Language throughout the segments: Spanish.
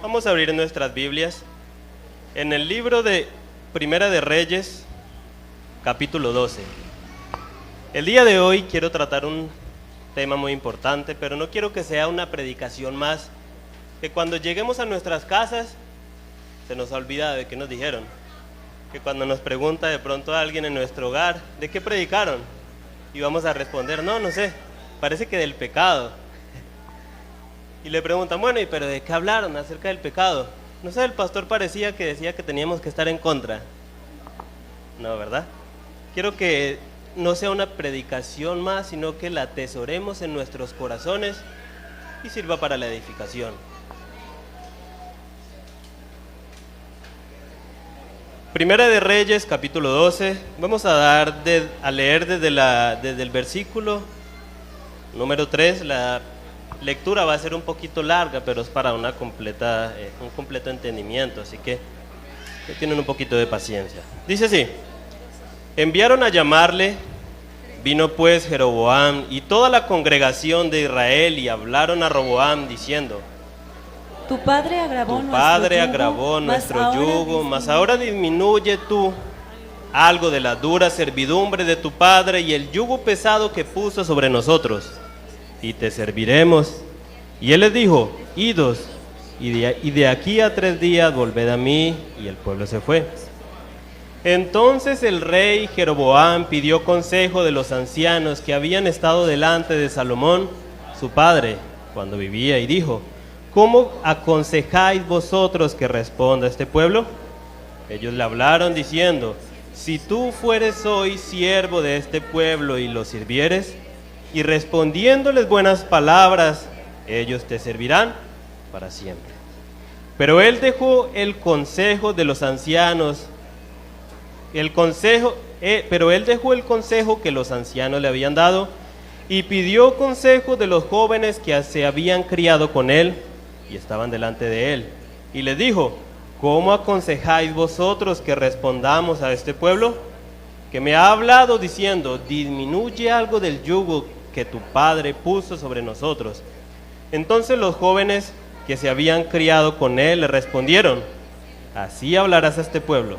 Vamos a abrir nuestras Biblias en el libro de Primera de Reyes, capítulo 12. El día de hoy quiero tratar un tema muy importante, pero no quiero que sea una predicación más, que cuando lleguemos a nuestras casas se nos olvida de qué nos dijeron, que cuando nos pregunta de pronto a alguien en nuestro hogar, ¿de qué predicaron? Y vamos a responder, no sé, parece que del pecado. Y le preguntan, bueno, pero ¿de qué hablaron acerca del pecado? No sé, el pastor parecía que decía que teníamos que estar en contra. No, ¿verdad? Quiero que no sea una predicación más, sino que la atesoremos en nuestros corazones y sirva para la edificación. Primera de Reyes, capítulo 12. Vamos a leer desde el versículo número 3. La lectura va a ser un poquito larga, pero es para un completo entendimiento, así que tienen un poquito de paciencia. Dice así: enviaron a llamarle, vino pues Jeroboam y toda la congregación de Israel y hablaron a Roboam diciendo: Tu padre agravó nuestro yugo, mas ahora disminuye tú algo de la dura servidumbre de tu padre y el yugo pesado que puso sobre nosotros, y te serviremos. Y él les dijo: idos, y de aquí a 3 días volved a mí. Y el pueblo se fue. Entonces el rey Jeroboam pidió consejo de los ancianos que habían estado delante de Salomón, su padre, cuando vivía, y dijo: ¿cómo aconsejáis vosotros que responda este pueblo? Ellos le hablaron diciendo: si tú fueres hoy siervo de este pueblo y lo sirvieres, y respondiéndoles buenas palabras, ellos te servirán para siempre. Pero él dejó el consejo de los ancianos, pero él dejó el consejo que los ancianos le habían dado, y pidió consejo de los jóvenes que se habían criado con él y estaban delante de él, y les dijo: ¿cómo aconsejáis vosotros que respondamos a este pueblo, que me ha hablado diciendo: disminuye algo del yugo que tu padre puso sobre nosotros? Entonces los jóvenes que se habían criado con él le respondieron: así hablarás a este pueblo,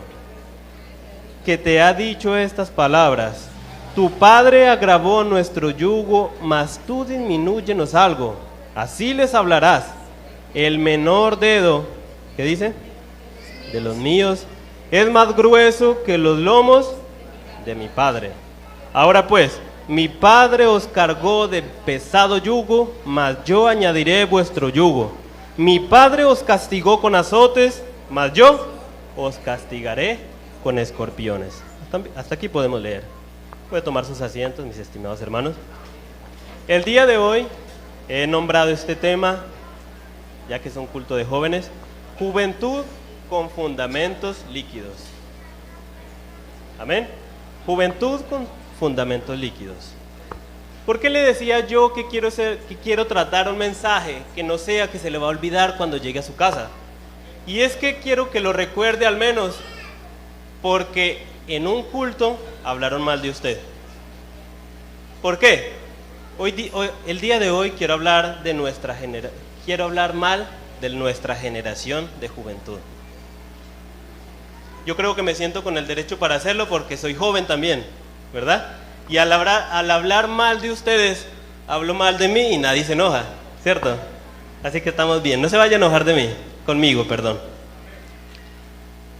que te ha dicho estas palabras: tu padre agravó nuestro yugo, mas tú disminúyenos algo. Así les hablarás: el menor dedo, ¿qué dice?, de los míos es más grueso que los lomos de mi padre. Ahora pues, mi padre os cargó de pesado yugo, mas yo añadiré vuestro yugo. Mi padre os castigó con azotes, mas yo os castigaré con escorpiones. Hasta aquí podemos leer. Pueden tomar sus asientos, mis estimados hermanos. El día de hoy he nombrado este tema, ya que es un culto de jóvenes: juventud con fundamentos líquidos. Amén. Juventud con fundamentos líquidos. ¿Por qué le decía yo que quiero tratar un mensaje que no sea que se le va a olvidar cuando llegue a su casa? Y es que quiero que lo recuerde al menos, porque en un culto hablaron mal de usted. ¿Por qué? El día de hoy quiero hablar mal de nuestra generación de juventud. Yo creo que me siento con el derecho para hacerlo porque soy joven también, ¿verdad? Y al hablar mal de ustedes, hablo mal de mí y nadie se enoja, ¿cierto? Así que estamos bien, no se vaya a enojar conmigo, perdón.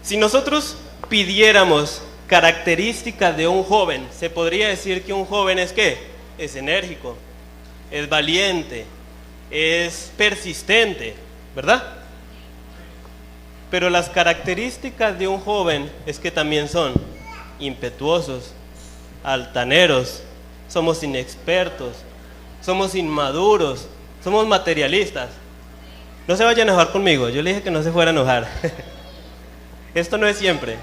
Si nosotros pidiéramos características de un joven, se podría decir que un joven es ¿qué? Es enérgico, es valiente, es persistente, ¿verdad? Pero las características de un joven es que también son impetuosos, altaneros, somos inexpertos, somos inmaduros, somos materialistas. No se vaya a enojar conmigo, yo le dije que no se fuera a enojar. Esto no es siempre.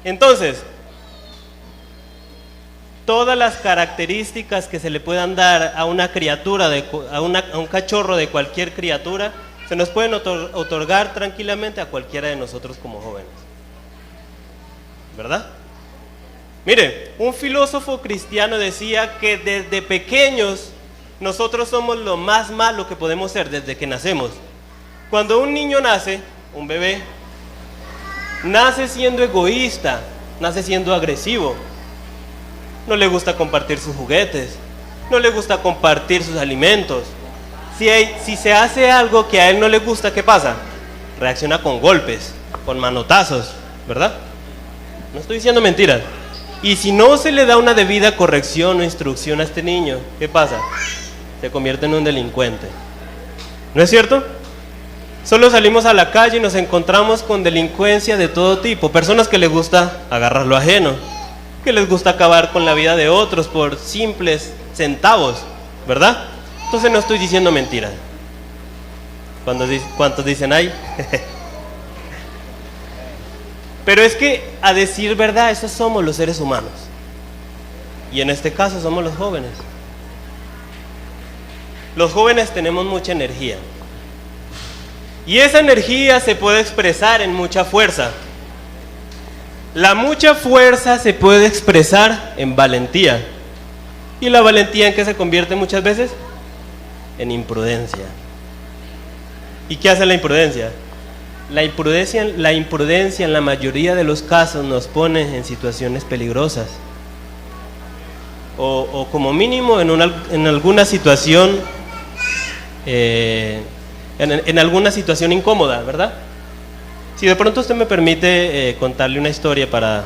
Entonces, todas las características que se le puedan dar a una criatura, a un cachorro de cualquier criatura, se nos pueden otorgar tranquilamente a cualquiera de nosotros como jóvenes, ¿verdad? Mire, un filósofo cristiano decía que desde pequeños nosotros somos lo más malo que podemos ser desde que nacemos. Cuando un niño nace, un bebé, nace siendo egoísta, nace siendo agresivo. No le gusta compartir sus juguetes, no le gusta compartir sus alimentos. Si se hace algo que a él no le gusta, ¿qué pasa? Reacciona con golpes, con manotazos, ¿verdad? No estoy diciendo mentiras. Y si no se le da una debida corrección o instrucción a este niño, ¿qué pasa? Se convierte en un delincuente. ¿No es cierto? Solo salimos a la calle y nos encontramos con delincuencia de todo tipo. Personas que les gusta agarrar lo ajeno, que les gusta acabar con la vida de otros por simples centavos, ¿verdad? Entonces no estoy diciendo mentiras. ¿Cuántos dicen ay? Pero es que, a decir verdad, esos somos los seres humanos. Y en este caso somos los jóvenes. Los jóvenes tenemos mucha energía. Y esa energía se puede expresar en mucha fuerza. La mucha fuerza se puede expresar en valentía. ¿Y la valentía en qué se convierte muchas veces? En imprudencia. ¿Y qué hace la imprudencia? La imprudencia en la mayoría de los casos nos pone en situaciones peligrosas. O como mínimo en alguna situación, en alguna situación incómoda, ¿verdad? Si de pronto usted me permite contarle una historia para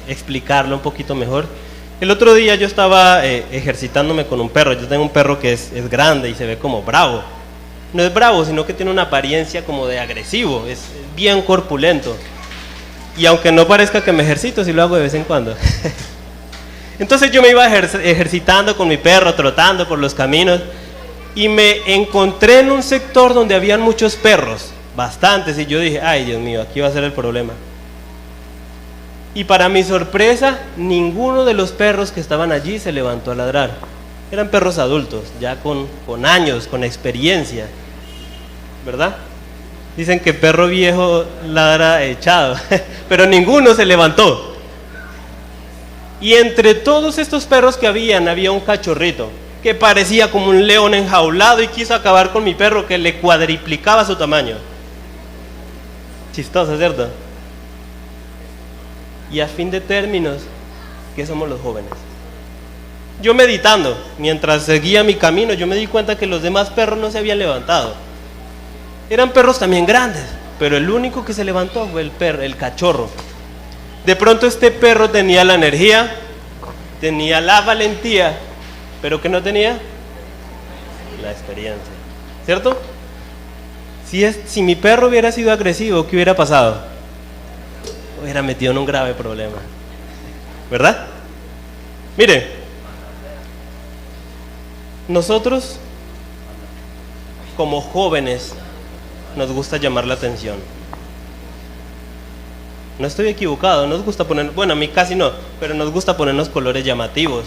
explicarlo un poquito mejor. El otro día yo estaba ejercitándome con un perro. Yo tengo un perro que es grande y se ve como bravo. No es bravo, sino que tiene una apariencia como de agresivo, es bien corpulento. Y aunque no parezca que me ejercito, sí lo hago de vez en cuando. Entonces yo me iba ejercitando con mi perro, trotando por los caminos, y me encontré en un sector donde habían muchos perros, bastantes, y yo dije, ay Dios mío, aquí va a ser el problema. Y para mi sorpresa, ninguno de los perros que estaban allí se levantó a ladrar. Eran perros adultos, ya con años, con experiencia, ¿verdad? Dicen que perro viejo ladra echado, pero ninguno se levantó. Y entre todos estos perros que había un cachorrito que parecía como un león enjaulado y quiso acabar con mi perro, que le cuadriplicaba su tamaño. Chistoso, ¿cierto? Y a fin de términos, ¿qué somos los jóvenes? Yo meditando, mientras seguía mi camino, yo me di cuenta que los demás perros no se habían levantado. Eran perros también grandes, pero el único que se levantó fue el cachorro. De pronto este perro tenía la energía, tenía la valentía, pero ¿qué no tenía? La experiencia, ¿cierto? Si mi perro hubiera sido agresivo, ¿qué hubiera pasado? Hubiera metido en un grave problema, ¿verdad? Mire, nosotros como jóvenes nos gusta llamar la atención. No estoy equivocado, nos gusta poner, bueno, a mí casi no, pero nos gusta ponernos colores llamativos.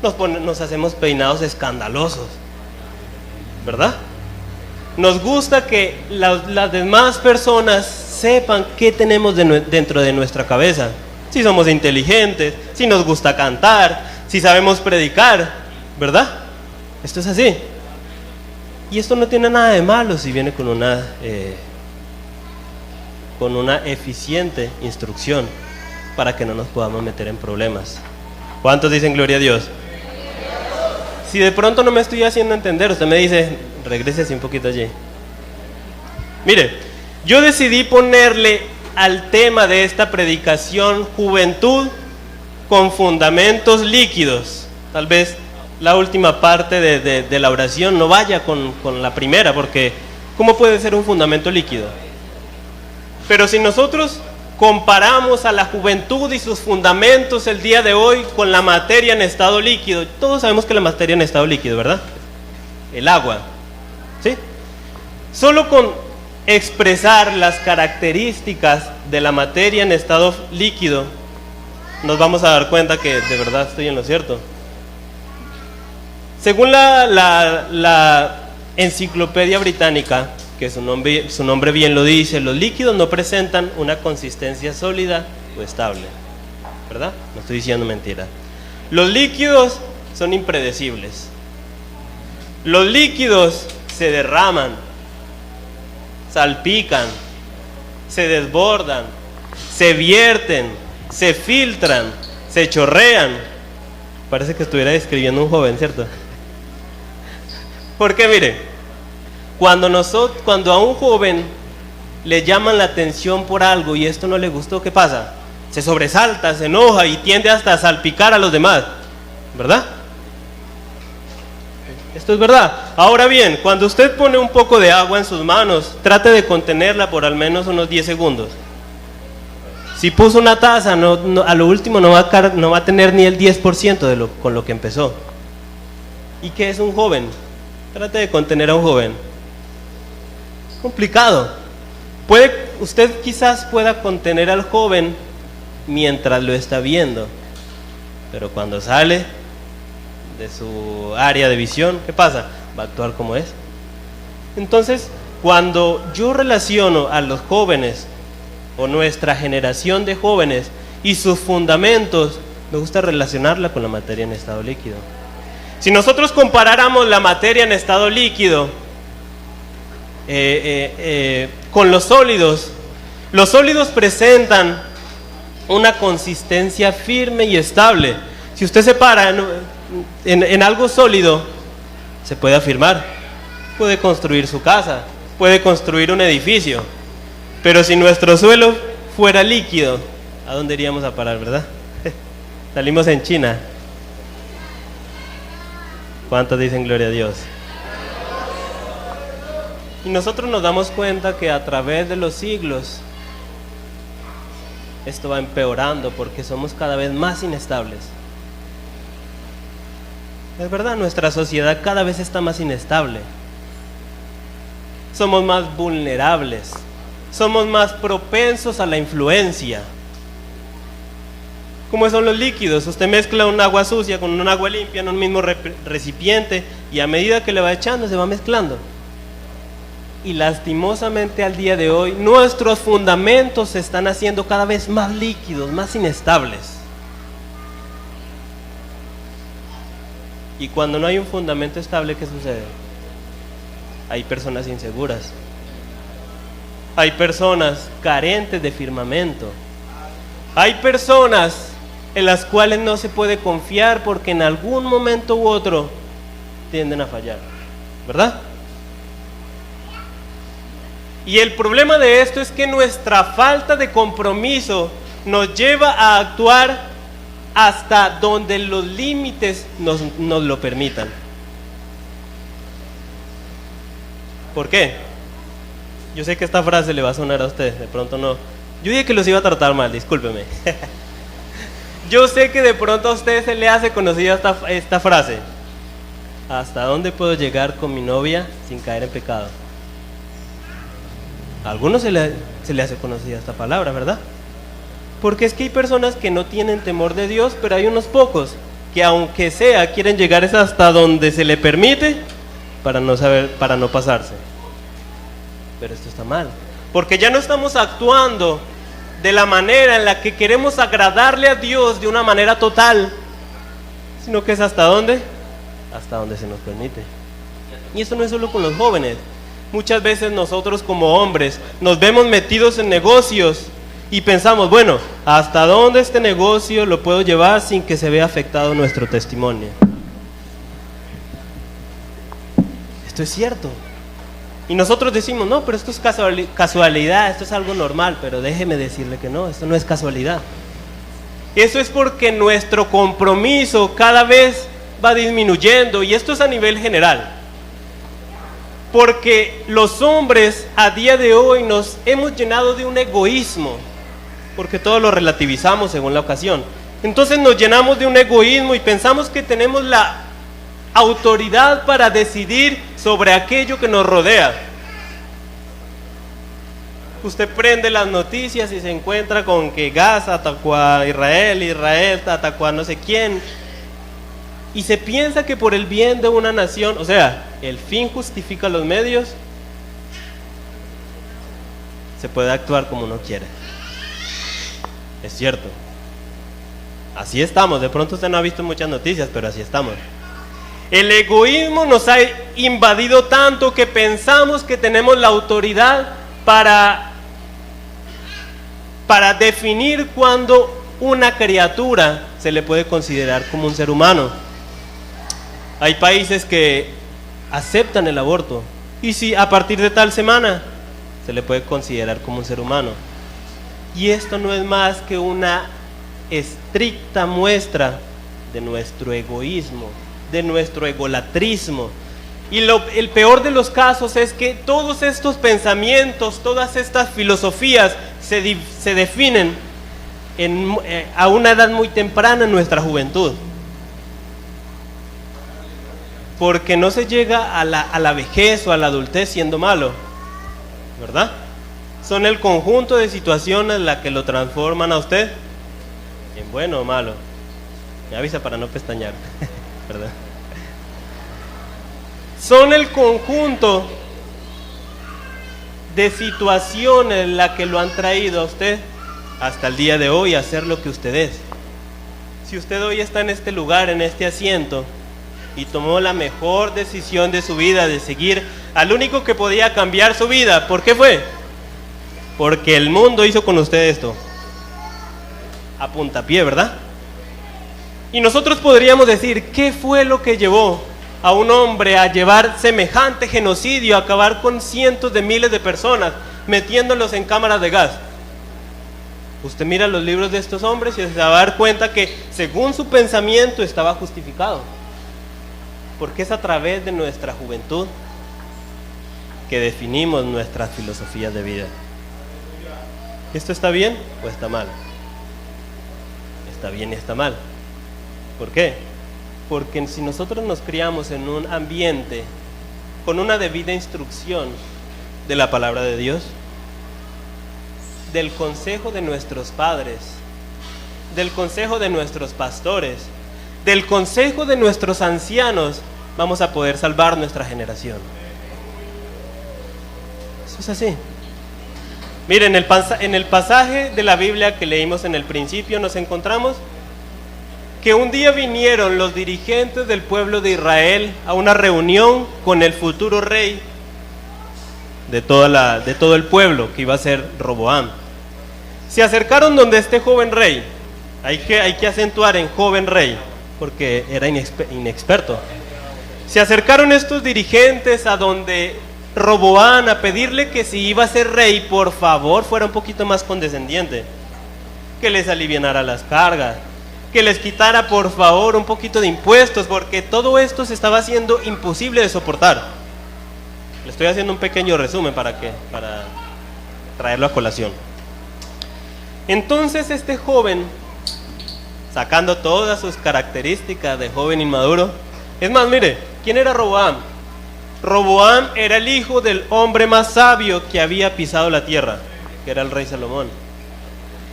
Nos hacemos peinados escandalosos, ¿verdad? Nos gusta que las demás personas sepan qué tenemos dentro de nuestra cabeza. Si somos inteligentes, si nos gusta cantar, si sabemos predicar, ¿verdad? Esto es así. Y esto no tiene nada de malo si viene con una eficiente instrucción para que no nos podamos meter en problemas. ¿Cuántos dicen gloria a Dios? Si de pronto no me estoy haciendo entender, usted me dice, regrese un poquito allí. Mire, yo decidí ponerle al tema de esta predicación juventud con fundamentos líquidos. Tal vez la última parte de la oración no vaya con la primera, porque ¿cómo puede ser un fundamento líquido? Pero si nosotros comparamos a la juventud y sus fundamentos el día de hoy con la materia en estado líquido, todos sabemos que la materia en estado líquido, ¿verdad? El agua, ¿sí? Solo con expresar las características de la materia en estado líquido nos vamos a dar cuenta que de verdad estoy en lo cierto. Según la Enciclopedia Británica, que su nombre bien lo dice, los líquidos no presentan una consistencia sólida o estable, ¿verdad? No estoy diciendo mentira. Los líquidos son impredecibles. Los líquidos se derraman, salpican, se desbordan, se vierten, se filtran, se chorrean. Parece que estuviera describiendo un joven, ¿cierto? Porque mire, cuando a un joven le llaman la atención por algo y esto no le gustó, ¿qué pasa? Se sobresalta, se enoja y tiende hasta a salpicar a los demás, ¿verdad? Esto es verdad. Ahora bien, cuando usted pone un poco de agua en sus manos, trate de contenerla por al menos unos 10 segundos. Si puso una taza, a lo último no va a tener ni el 10% con lo que empezó. ¿Y qué es un joven? Trate de contener a un joven. Complicado. Usted quizás pueda contener al joven mientras lo está viendo, pero cuando sale de su área de visión, ¿qué pasa? Va a actuar como es. Entonces, cuando yo relaciono a los jóvenes o nuestra generación de jóvenes y sus fundamentos, me gusta relacionarla con la materia en estado líquido. Si nosotros comparáramos la materia en estado líquido con los sólidos presentan una consistencia firme y estable. Si usted se para en algo sólido, se puede afirmar, puede construir su casa, puede construir un edificio. Pero si nuestro suelo fuera líquido, ¿a dónde iríamos a parar, verdad? Salimos en China. ¿Cuántos dicen gloria a Dios? Y nosotros nos damos cuenta que a través de los siglos esto va empeorando porque somos cada vez más inestables. Es verdad, nuestra sociedad cada vez está más inestable. Somos más vulnerables. Somos más propensos a la influencia. ¿Cómo son los líquidos? Usted mezcla un agua sucia con un agua limpia en un mismo recipiente y a medida que le va echando se va mezclando. Y lastimosamente al día de hoy nuestros fundamentos se están haciendo cada vez más líquidos, más inestables. Y cuando no hay un fundamento estable, ¿qué sucede? Hay personas inseguras. Hay personas carentes de firmamento. Hay personas en las cuales no se puede confiar porque en algún momento u otro tienden a fallar, ¿verdad? Y el problema de esto es que nuestra falta de compromiso nos lleva a actuar hasta donde los límites nos lo permitan. ¿Por qué? Yo sé que esta frase le va a sonar a usted, de pronto no. Yo dije que los iba a tratar mal, discúlpeme. Yo sé que de pronto a usted se le hace conocida esta frase. ¿Hasta dónde puedo llegar con mi novia sin caer en pecado? A algunos se le hace conocida esta palabra, ¿verdad? Porque es que hay personas que no tienen temor de Dios, pero hay unos pocos que aunque sea quieren llegar hasta donde se le permite para no pasarse. Pero esto está mal, porque ya no estamos actuando de la manera en la que queremos agradarle a Dios de una manera total, sino que es hasta dónde se nos permite. Y eso no es solo con los jóvenes. Muchas veces nosotros como hombres nos vemos metidos en negocios y pensamos, bueno, ¿hasta dónde este negocio lo puedo llevar sin que se vea afectado nuestro testimonio? Esto es cierto. Y nosotros decimos, no, pero esto es casualidad, esto es algo normal, pero déjeme decirle que no, esto no es casualidad. Eso es porque nuestro compromiso cada vez va disminuyendo, y esto es a nivel general. Porque los hombres a día de hoy nos hemos llenado de un egoísmo, porque todo lo relativizamos según la ocasión. Entonces nos llenamos de un egoísmo y pensamos que tenemos la autoridad para decidir sobre aquello que nos rodea. Usted prende las noticias y se encuentra con que Gaza atacó a Israel atacó a no sé quién, y se piensa que por el bien de una nación, o sea, el fin justifica los medios, se puede actuar como uno quiere. Es cierto. Así estamos. De pronto usted no ha visto muchas noticias, pero así estamos. El egoísmo nos ha invadido tanto que pensamos que tenemos la autoridad para definir cuándo una criatura se le puede considerar como un ser humano. Hay países que aceptan el aborto y si a partir de tal semana se le puede considerar como un ser humano. Y esto no es más que una estricta muestra de nuestro egoísmo, de nuestro egolatrismo. Y el peor de los casos es que todos estos pensamientos, todas estas filosofías se definen a una edad muy temprana en nuestra juventud. Porque no se llega a la vejez o a la adultez siendo malo, ¿verdad? Son el conjunto de situaciones las que lo transforman a usted en bueno o malo. Me avisa para no pestañear, ¿verdad? Son el conjunto de situaciones las que lo han traído a usted hasta el día de hoy a ser lo que usted es. Si usted hoy está en este lugar, en este asiento, y tomó la mejor decisión de su vida, de seguir al único que podía cambiar su vida, ¿por qué fue? Porque el mundo hizo con usted esto, a puntapié, ¿verdad? Y nosotros podríamos decir, ¿qué fue lo que llevó a un hombre a llevar semejante genocidio, a acabar con cientos de miles de personas, metiéndolos en cámaras de gas? Usted mira los libros de estos hombres y se va a dar cuenta que según su pensamiento estaba justificado, porque es a través de nuestra juventud que definimos nuestras filosofías de vida. ¿Esto está bien o está mal? Está bien y está mal. ¿Por qué? Porque si nosotros nos criamos en un ambiente con una debida instrucción de la palabra de Dios, del consejo de nuestros padres, del consejo de nuestros pastores, del consejo de nuestros ancianos, vamos a poder salvar nuestra generación. Eso es así. Miren, en el pasaje de la Biblia que leímos en el principio nos encontramos que un día vinieron los dirigentes del pueblo de Israel a una reunión con el futuro rey de todo el pueblo, que iba a ser Roboam. Se acercaron donde este joven rey, hay que acentuar en joven rey, porque era inexperto. Se acercaron estos dirigentes a donde Roboam a pedirle que si iba a ser rey, por favor fuera un poquito más condescendiente, que les alivianara las cargas, que les quitara por favor un poquito de impuestos, porque todo esto se estaba haciendo imposible de soportar. Le estoy haciendo un pequeño resumen para traerlo a colación. Entonces este joven, sacando todas sus características de joven inmaduro, es más, mire, ¿quién era Roboam? Roboam era el hijo del hombre más sabio que había pisado la tierra, que era el rey Salomón.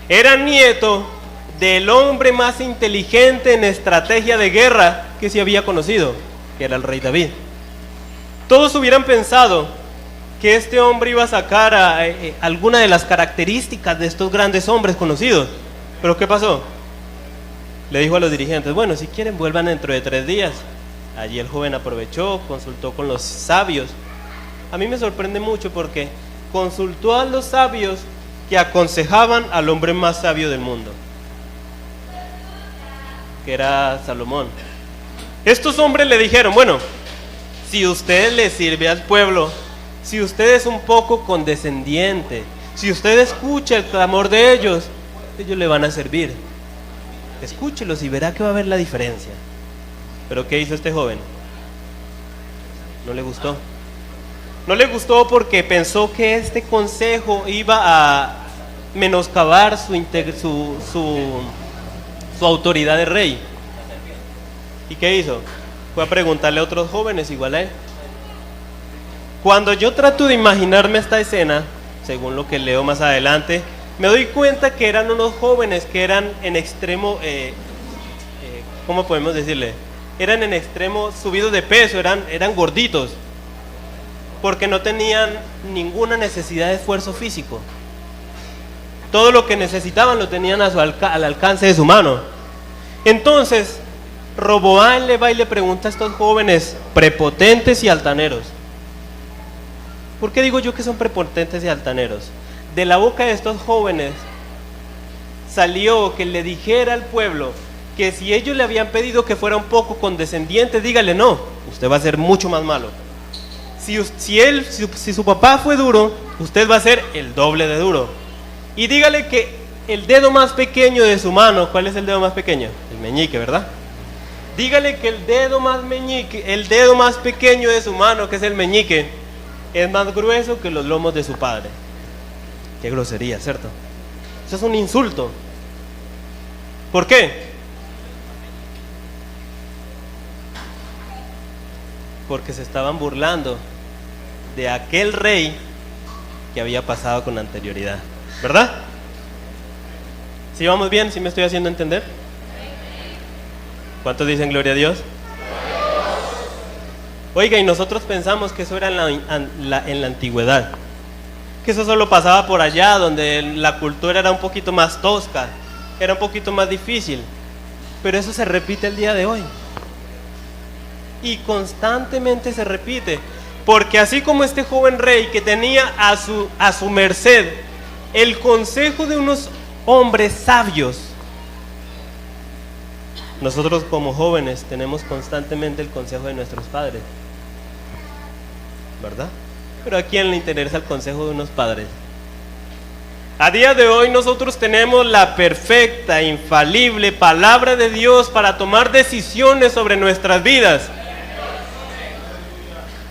Era nieto del hombre más inteligente en estrategia de guerra que se había conocido, que era el rey David. Todos hubieran pensado que este hombre iba a sacar alguna de las características de estos grandes hombres conocidos. Pero ¿qué pasó? Le dijo a los dirigentes, bueno, si quieren vuelvan dentro de 3 días. Allí el joven aprovechó, consultó con los sabios. A mí me sorprende mucho porque consultó a los sabios que aconsejaban al hombre más sabio del mundo, que era Salomón. Estos hombres le dijeron, bueno, si usted le sirve al pueblo, si usted es un poco condescendiente, si usted escucha el clamor de ellos le van a servir. Escúchelos y verá que va a haber la diferencia. Pero ¿qué hizo este joven? No le gustó. No le gustó porque pensó que este consejo iba a menoscabar su autoridad de rey. ¿Y qué hizo? Fue a preguntarle a otros jóvenes igual a él. Cuando yo trato de imaginarme esta escena, según lo que leo más adelante, me doy cuenta que eran unos jóvenes que eran en extremo, ¿cómo podemos decirle? Eran en extremo subidos de peso, eran gorditos, porque no tenían ninguna necesidad de esfuerzo físico. Todo lo que necesitaban lo tenían al alcance de su mano. Entonces, Roboán le va y le pregunta a estos jóvenes prepotentes y altaneros. ¿Por qué digo yo que son prepotentes y altaneros? De la boca de estos jóvenes salió que le dijera al pueblo que si ellos le habían pedido que fuera un poco condescendiente, dígale no, usted va a ser mucho más malo. Si su papá fue duro, usted va a ser el doble de duro. Y dígale que el dedo más pequeño de su mano, ¿cuál es el dedo más pequeño? El meñique, ¿verdad? Dígale que el dedo más pequeño de su mano, que es el meñique, es más grueso que los lomos de su padre. Qué grosería, ¿cierto? Eso es un insulto. ¿Por qué? Porque se estaban burlando de aquel rey que había pasado con anterioridad, ¿verdad? ¿Sí vamos bien? ¿Sí me estoy haciendo entender? ¿Cuántos dicen gloria a Dios? Oiga, y nosotros pensamos que eso era en la antigüedad, que eso solo pasaba por allá, donde la cultura era un poquito más tosca, era un poquito más difícil, pero eso se repite el día de hoy, y constantemente se repite, porque así como este joven rey que tenía a su merced el consejo de unos hombres sabios, nosotros como jóvenes tenemos constantemente el consejo de nuestros padres, ¿verdad? Pero ¿a quién le interesa el consejo de unos padres? A día de hoy nosotros tenemos la perfecta, infalible palabra de Dios para tomar decisiones sobre nuestras vidas.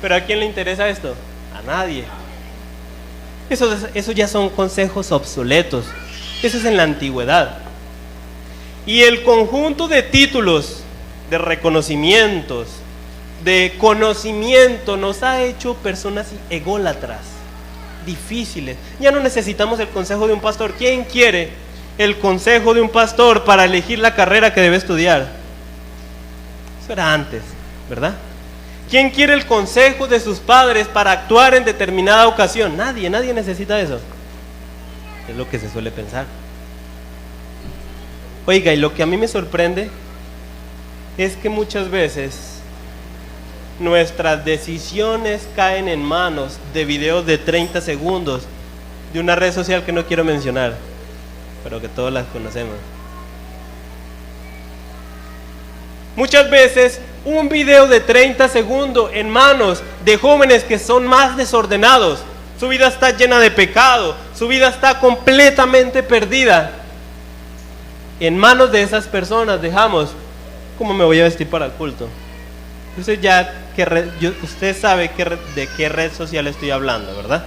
¿Pero a quién le interesa esto? A nadie. Eso ya son consejos obsoletos. Eso es en la antigüedad. Y el conjunto de títulos, de reconocimientos, de conocimiento nos ha hecho personas ególatras, difíciles. Ya no necesitamos el consejo de un pastor. ¿Quién quiere el consejo de un pastor para elegir la carrera que debe estudiar? Eso era antes, ¿verdad? ¿Quién quiere el consejo de sus padres para actuar en determinada ocasión? Nadie necesita eso. Es lo que se suele pensar. Oiga, y lo que a mí me sorprende es que muchas veces nuestras decisiones caen en manos de videos de 30 segundos de una red social que no quiero mencionar, pero que todos las conocemos. Muchas veces un video de 30 segundos en manos de jóvenes que son más desordenados, su vida está llena de pecado, su vida está completamente perdida. En manos de esas personas dejamos cómo me voy a vestir para el culto. Usted sabe de qué red social estoy hablando, ¿verdad?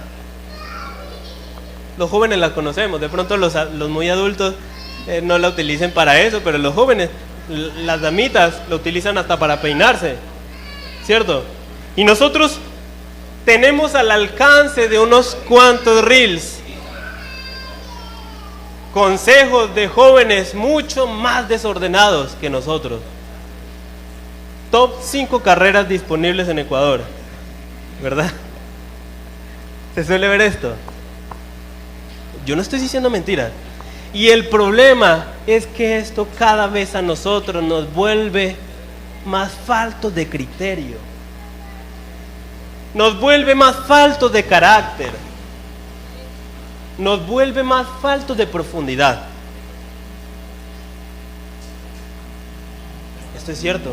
Los jóvenes la conocemos, de pronto los muy adultos no la utilicen para eso, pero los jóvenes, las damitas, la utilizan hasta para peinarse, ¿cierto? Y nosotros tenemos al alcance de unos cuantos reels consejos de jóvenes mucho más desordenados que nosotros. Top 5 carreras disponibles en Ecuador, ¿verdad? ¿Se suele ver esto? Yo no estoy diciendo mentiras. Y el problema es que esto cada vez a nosotros nos vuelve más faltos de criterio, nos vuelve más faltos de carácter, nos vuelve más faltos de profundidad. Esto es cierto.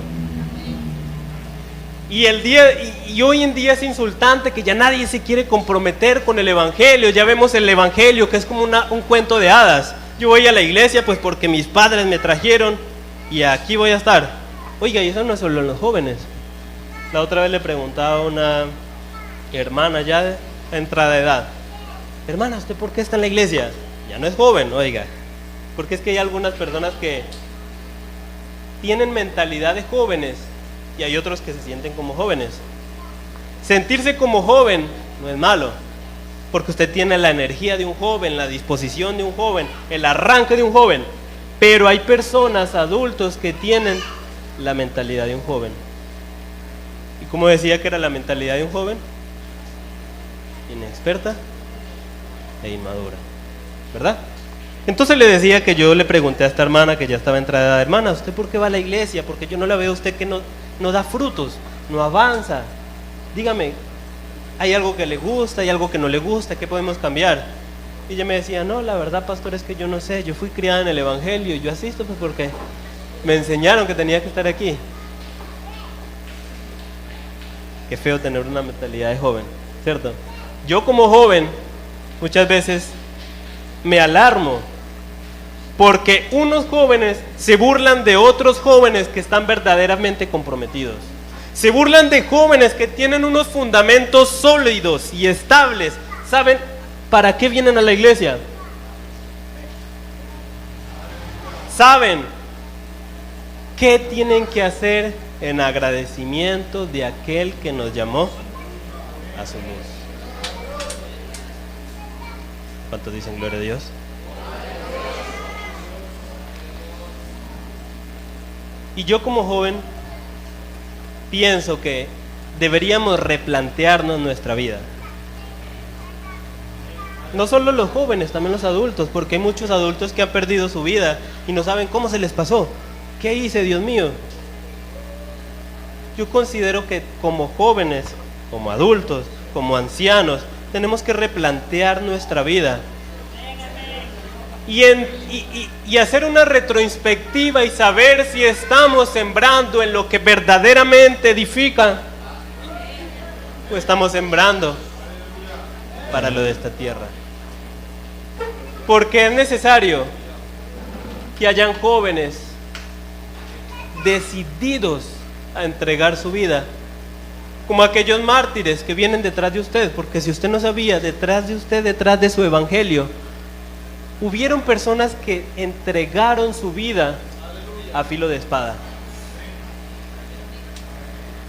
Y hoy en día es insultante que ya nadie se quiere comprometer con el evangelio. Ya vemos el evangelio que es como un cuento de hadas. Yo voy a la iglesia pues porque mis padres me trajeron y aquí voy a estar. Oiga, y eso no es solo en los jóvenes. La otra vez le preguntaba a una hermana ya de entrada de edad: hermana, ¿usted por qué está en la iglesia? Ya no es joven, oiga, porque es que hay algunas personas que tienen mentalidad de jóvenes y hay otros que se sienten como jóvenes. Sentirse como joven no es malo, porque usted tiene la energía de un joven, la disposición de un joven, el arranque de un joven, pero hay personas, adultos, que tienen la mentalidad de un joven. ¿Y cómo decía que era la mentalidad de un joven? Inexperta e inmadura, ¿verdad? Entonces le decía que yo le pregunté a esta hermana que ya estaba entrada, hermana, ¿usted por qué va a la iglesia? Porque yo no la veo a usted que no da frutos, no avanza. Dígame, ¿hay algo que le gusta? ¿Hay algo que no le gusta? ¿Qué podemos cambiar? Y ella me decía, no, la verdad, pastor, es que yo no sé, yo fui criada en el evangelio, yo asisto pues porque me enseñaron que tenía que estar aquí. Qué feo tener una mentalidad de joven, ¿cierto? Yo como joven muchas veces me alarmo porque unos jóvenes se burlan de otros jóvenes que están verdaderamente comprometidos. Se burlan de jóvenes que tienen unos fundamentos sólidos y estables. ¿Saben para qué vienen a la iglesia? ¿Saben qué tienen que hacer en agradecimiento de aquel que nos llamó a su luz? ¿Cuántos dicen gloria a Dios? Y yo como joven pienso que deberíamos replantearnos nuestra vida. No solo los jóvenes, también los adultos, porque hay muchos adultos que han perdido su vida y no saben cómo se les pasó. ¿Qué hice, Dios mío? Yo considero que como jóvenes, como adultos, como ancianos, tenemos que replantear nuestra vida y hacer una retroinspectiva y saber si estamos sembrando en lo que verdaderamente edifica o estamos sembrando para lo de esta tierra. Porque es necesario que hayan jóvenes decididos a entregar su vida, como aquellos mártires que vienen detrás de usted, porque si usted no sabía, detrás de usted, detrás de su evangelio, hubieron personas que entregaron su vida a filo de espada.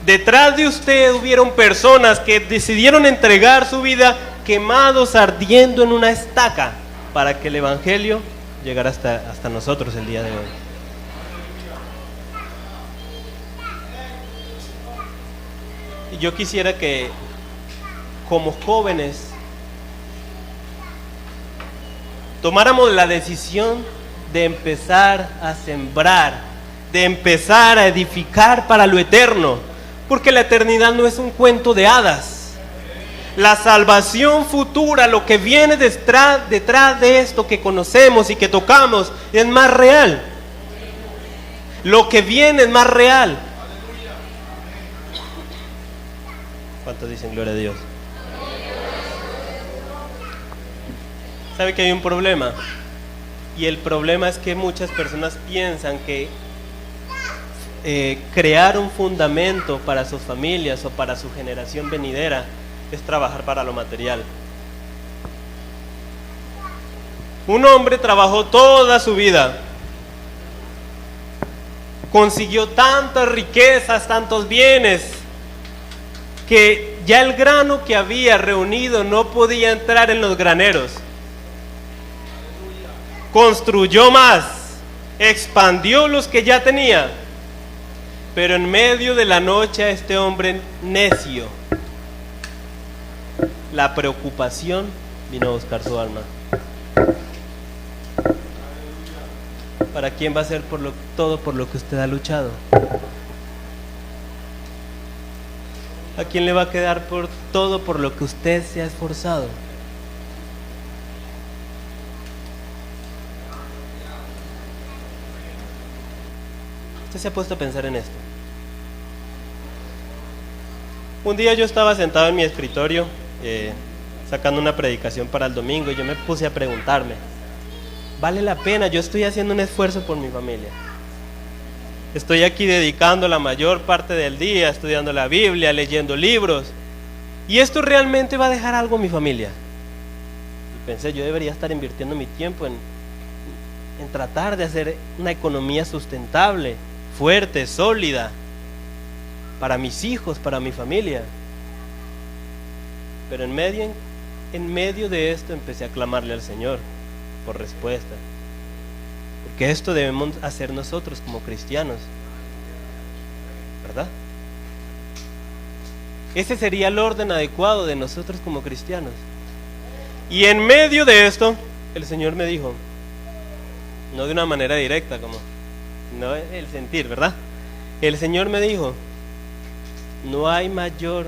Detrás de usted hubieron personas que decidieron entregar su vida quemados, ardiendo en una estaca, para que el evangelio llegara hasta nosotros el día de hoy. Y yo quisiera que como jóvenes tomáramos la decisión de empezar a sembrar, de empezar a edificar para lo eterno, porque la eternidad no es un cuento de hadas. La salvación futura, lo que viene detrás de esto que conocemos y que tocamos, es más real. Lo que viene es más real. ¿Cuántos dicen gloria a Dios? ¿Sabe que hay un problema? Y el problema es que muchas personas piensan que crear un fundamento para sus familias o para su generación venidera es trabajar para lo material. Un hombre trabajó toda su vida, consiguió tantas riquezas, tantos bienes, que ya el grano que había reunido no podía entrar en los graneros. Construyó más, expandió los que ya tenía, pero en medio de la noche a este hombre necio, la preocupación vino a buscar su alma. ¿Para quién va a ser todo por lo que usted ha luchado? ¿A quién le va a quedar por todo por lo que usted se ha esforzado? ¿Usted se ha puesto a pensar en esto? Un día yo estaba sentado en mi escritorio sacando una predicación para el domingo y yo me puse a preguntarme, ¿vale la pena? Yo estoy haciendo un esfuerzo por mi familia. Estoy aquí dedicando la mayor parte del día estudiando la Biblia, leyendo libros, ¿y esto realmente va a dejar algo a mi familia? Y pensé, yo debería estar invirtiendo mi tiempo en tratar de hacer una economía sustentable, fuerte, sólida, para mis hijos, para mi familia. Pero en medio de esto empecé a clamarle al Señor por respuesta, porque esto debemos hacer nosotros como cristianos, ¿verdad? Ese sería el orden adecuado de nosotros como cristianos. Y en medio de esto el Señor me dijo, no de una manera directa, como no el sentir, ¿verdad? El Señor me dijo, no hay mayor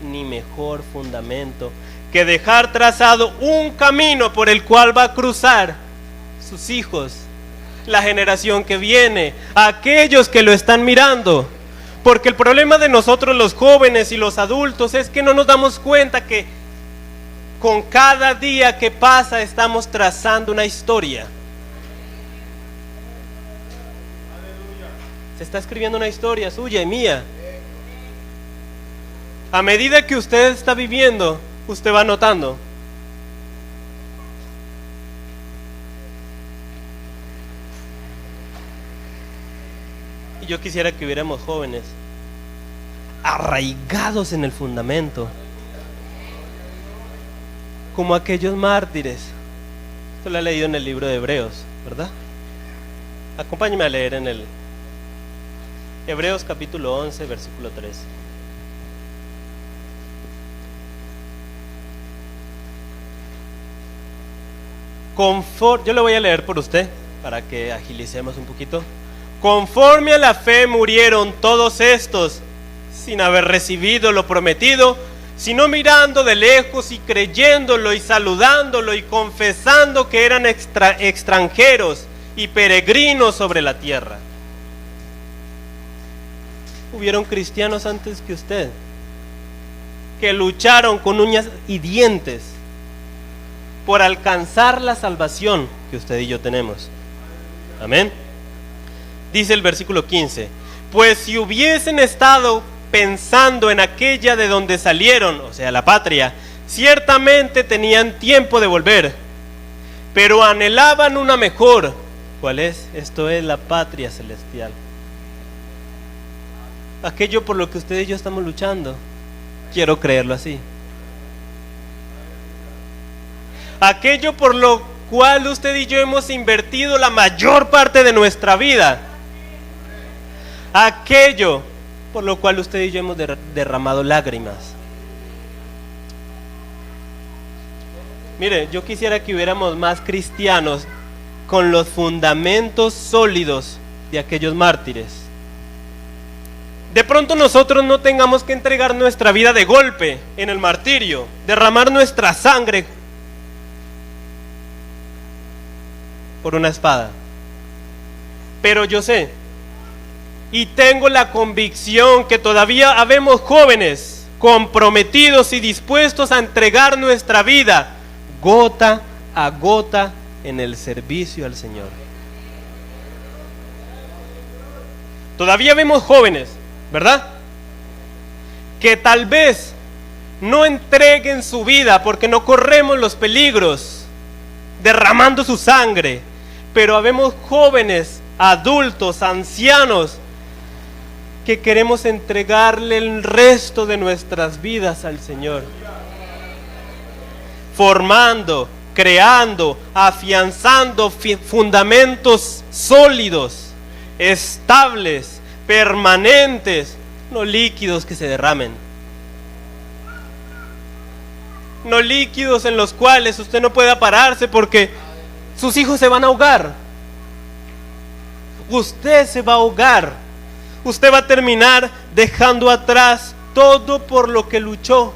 ni mejor fundamento que dejar trazado un camino por el cual va a cruzar sus hijos, la generación que viene, aquellos que lo están mirando. Porque el problema de nosotros los jóvenes y los adultos es que no nos damos cuenta que con cada día que pasa estamos trazando una historia. Se está escribiendo una historia suya y mía. A medida que usted está viviendo, usted va notando. Y yo quisiera que hubiéramos jóvenes arraigados en el fundamento, como aquellos mártires. Esto lo he leído en el libro de Hebreos, ¿verdad? Acompáñeme a leer en el Hebreos capítulo 11, versículo 3. Yo le voy a leer por usted para que agilicemos un poquito. Conforme a la fe murieron todos estos, sin haber recibido lo prometido, sino mirando de lejos y creyéndolo y saludándolo y confesando que eran extranjeros y peregrinos sobre la tierra. Hubieron cristianos antes que usted que lucharon con uñas y dientes por alcanzar la salvación que usted y yo tenemos. Amén. Dice el versículo 15: pues si hubiesen estado pensando en aquella de donde salieron, o sea, la patria, ciertamente tenían tiempo de volver, pero anhelaban una mejor. ¿Cuál es? Esto es la patria celestial. Aquello por lo que usted y yo estamos luchando. Quiero creerlo así. Aquello por lo cual usted y yo hemos invertido la mayor parte de nuestra vida. Aquello por lo cual usted y yo hemos derramado lágrimas. Mire, yo quisiera que hubiéramos más cristianos con los fundamentos sólidos de aquellos mártires. De pronto nosotros no tengamos que entregar nuestra vida de golpe en el martirio, derramar nuestra sangre por una espada. Pero yo sé y tengo la convicción que todavía habemos jóvenes comprometidos y dispuestos a entregar nuestra vida gota a gota en el servicio al Señor. Todavía vemos jóvenes, ¿verdad?, que tal vez no entreguen su vida porque no corremos los peligros derramando su sangre, pero habemos jóvenes, adultos, ancianos que queremos entregarle el resto de nuestras vidas al Señor, formando, creando, afianzando fundamentos sólidos, estables, permanentes, no líquidos que se derramen, no líquidos en los cuales usted no pueda pararse porque sus hijos se van a ahogar. Usted se va a ahogar. Usted va a terminar dejando atrás todo por lo que luchó.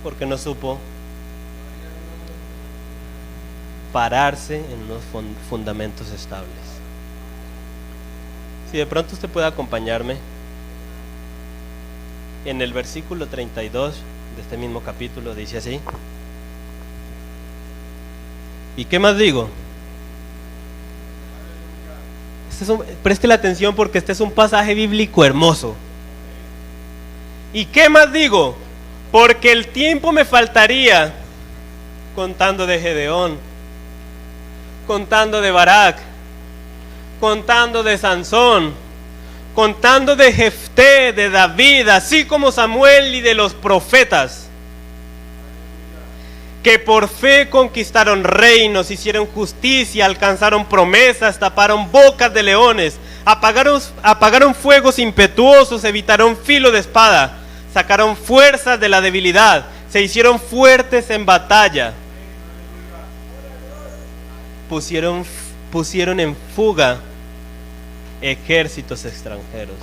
Porque no supo pararse en unos fundamentos estables. Si de pronto usted puede acompañarme en el versículo 32 de este mismo capítulo, dice así: ¿y qué más digo? Preste la atención porque este es un pasaje bíblico hermoso. ¿Y qué más digo? Porque el tiempo me faltaría contando de Gedeón, contando de Barak, contando de Sansón, contando de Jefté, de David, así como Samuel y de los profetas, que por fe conquistaron reinos, hicieron justicia, alcanzaron promesas, taparon bocas de leones, apagaron fuegos impetuosos, evitaron filo de espada, sacaron fuerzas de la debilidad, se hicieron fuertes en batalla, pusieron en fuga ejércitos extranjeros.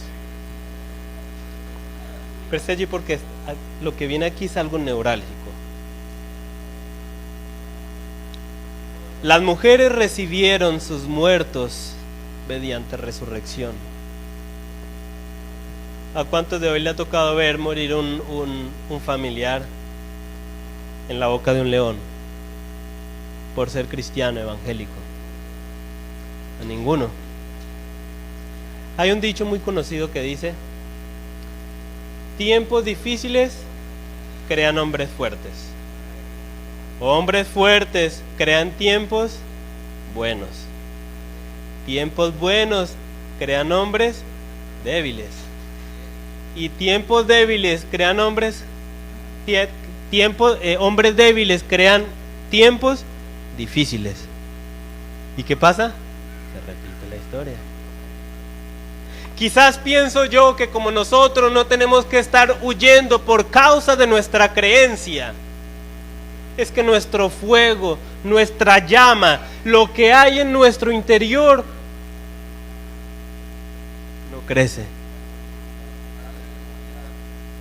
Preste allí porque lo que viene aquí es algo neurálgico. Las mujeres recibieron sus muertos mediante resurrección. ¿A cuántos de hoy le ha tocado ver morir un familiar en la boca de un león por ser cristiano evangélico? A ninguno. Hay un dicho muy conocido que dice: tiempos difíciles crean hombres fuertes. Hombres fuertes crean tiempos buenos. Tiempos buenos crean hombres débiles. Y tiempos débiles crean hombres débiles crean tiempos difíciles. ¿Y qué pasa? Se repite la historia. Quizás pienso yo que como nosotros no tenemos que estar huyendo por causa de nuestra creencia, es que nuestro fuego, nuestra llama, lo que hay en nuestro interior no crece.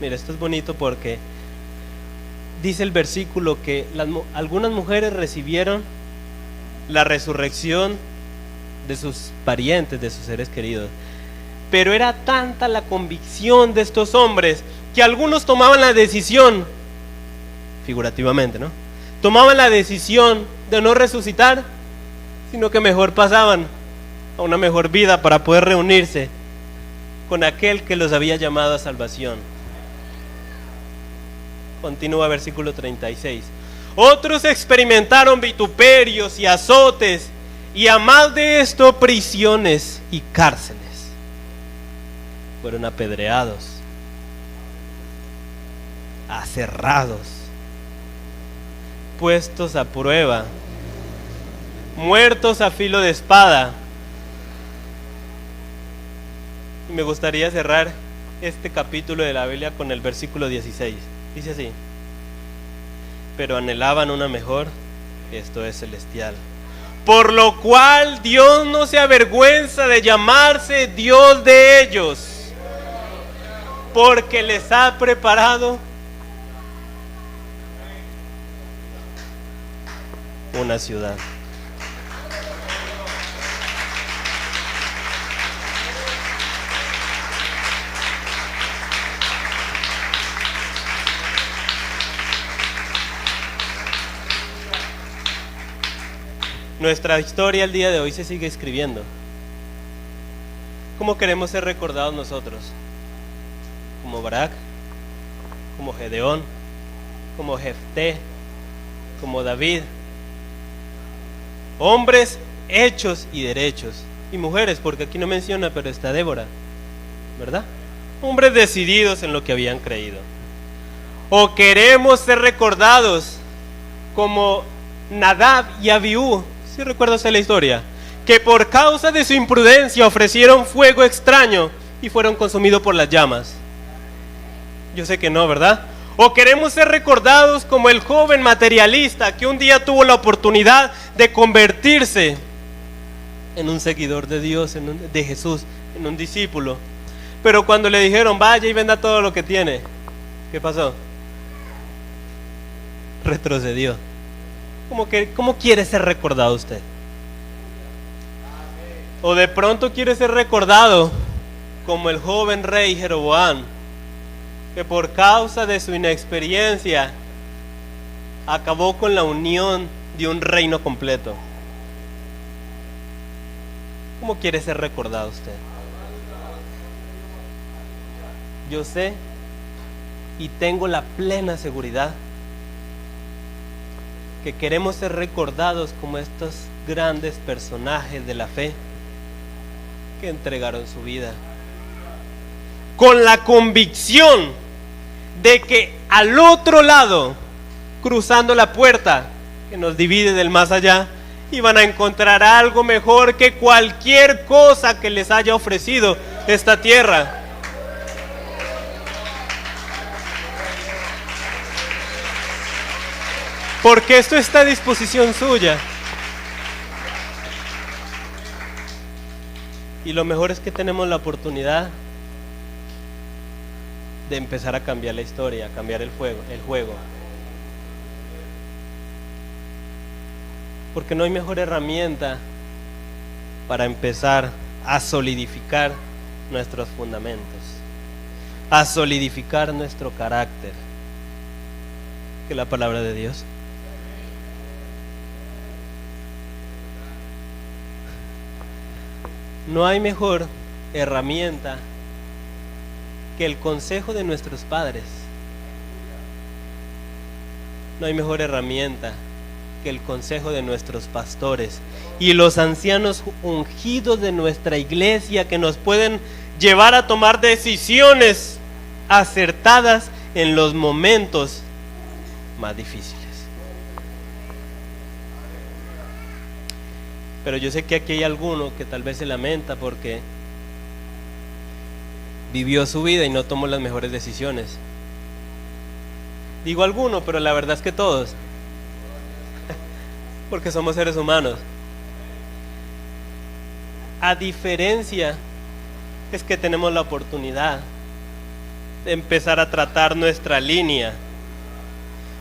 Mira, esto es bonito porque dice el versículo que algunas mujeres recibieron la resurrección de sus parientes, de sus seres queridos. Pero era tanta la convicción de estos hombres que algunos tomaban la decisión, figurativamente, ¿no? Tomaban la decisión de no resucitar, sino que mejor pasaban a una mejor vida para poder reunirse con aquel que los había llamado a salvación. Continúa versículo 36. Otros experimentaron vituperios y azotes, y a más de esto, prisiones y cárceles. Fueron apedreados, aserrados, puestos a prueba, muertos a filo de espada. Y me gustaría cerrar este capítulo de la Biblia con el versículo 16. Dice así: pero anhelaban una mejor, esto es celestial. Por lo cual Dios no se avergüenza de llamarse Dios de ellos, porque les ha preparado una ciudad. Nuestra historia el día de hoy se sigue escribiendo. ¿Cómo queremos ser recordados nosotros? Como Barak, como Gedeón, como Jefté, como David. Hombres hechos y derechos. Y mujeres, porque aquí no menciona, pero está Débora, ¿verdad? Hombres decididos en lo que habían creído. O queremos ser recordados como Nadab y Abiú. ¿Sí recuerdas la historia? Que por causa de su imprudencia ofrecieron fuego extraño y fueron consumidos por las llamas. Yo sé que no, ¿verdad? O queremos ser recordados como el joven materialista que un día tuvo la oportunidad de convertirse en un seguidor de Dios, de Jesús, en un discípulo. Pero cuando le dijeron, vaya y venda todo lo que tiene, ¿qué pasó? Retrocedió. ¿Cómo quiere ser recordado usted? O de pronto quiere ser recordado como el joven rey Jeroboam, que por causa de su inexperiencia acabó con la unión de un reino completo. ¿Cómo quiere ser recordado usted? Yo sé y tengo la plena seguridad que queremos ser recordados como estos grandes personajes de la fe que entregaron su vida, con la convicción de que al otro lado, cruzando la puerta que nos divide del más allá, iban a encontrar algo mejor que cualquier cosa que les haya ofrecido esta tierra. Porque esto está a disposición suya. Y lo mejor es que tenemos la oportunidad de empezar a cambiar la historia, a cambiar el juego. Porque no hay mejor herramienta para empezar a solidificar nuestros fundamentos, a solidificar nuestro carácter, que la palabra de Dios. No hay mejor herramienta que el consejo de nuestros padres. No hay mejor herramienta que el consejo de nuestros pastores y los ancianos ungidos de nuestra iglesia, que nos pueden llevar a tomar decisiones acertadas en los momentos más difíciles. Pero yo sé que aquí hay alguno que tal vez se lamenta porque vivió su vida y no tomó las mejores decisiones. Digo alguno, pero la verdad es que todos, porque somos seres humanos. A diferencia es que tenemos la oportunidad de empezar a tratar nuestra línea,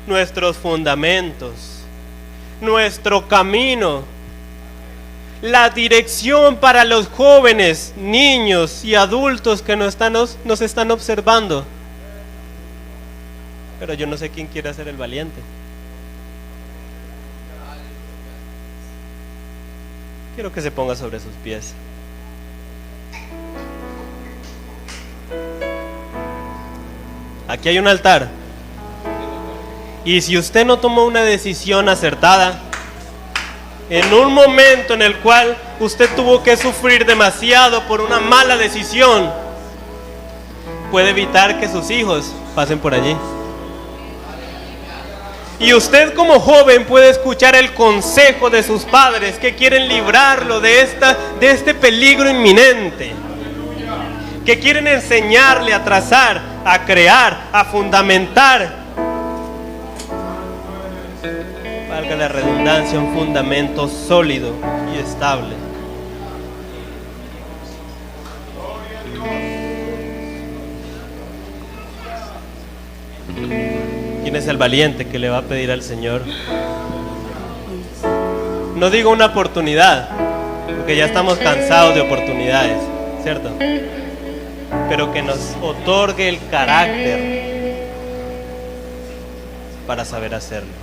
nuestros fundamentos, nuestro camino, la dirección para los jóvenes, niños y adultos que nos están observando. Pero yo no sé quién quiere ser el valiente. Quiero que se ponga sobre sus pies. Aquí hay un altar. Y si usted no tomó una decisión acertada, en un momento en el cual usted tuvo que sufrir demasiado por una mala decisión, puede evitar que sus hijos pasen por allí. Y usted como joven puede escuchar el consejo de sus padres que quieren librarlo de este peligro inminente, que quieren enseñarle a trazar, a crear, a fundamentar, valga la redundancia, un fundamento sólido y estable. ¿Quién es el valiente que le va a pedir al Señor? No digo una oportunidad, porque ya estamos cansados de oportunidades, ¿cierto? Pero que nos otorgue el carácter para saber hacerlo.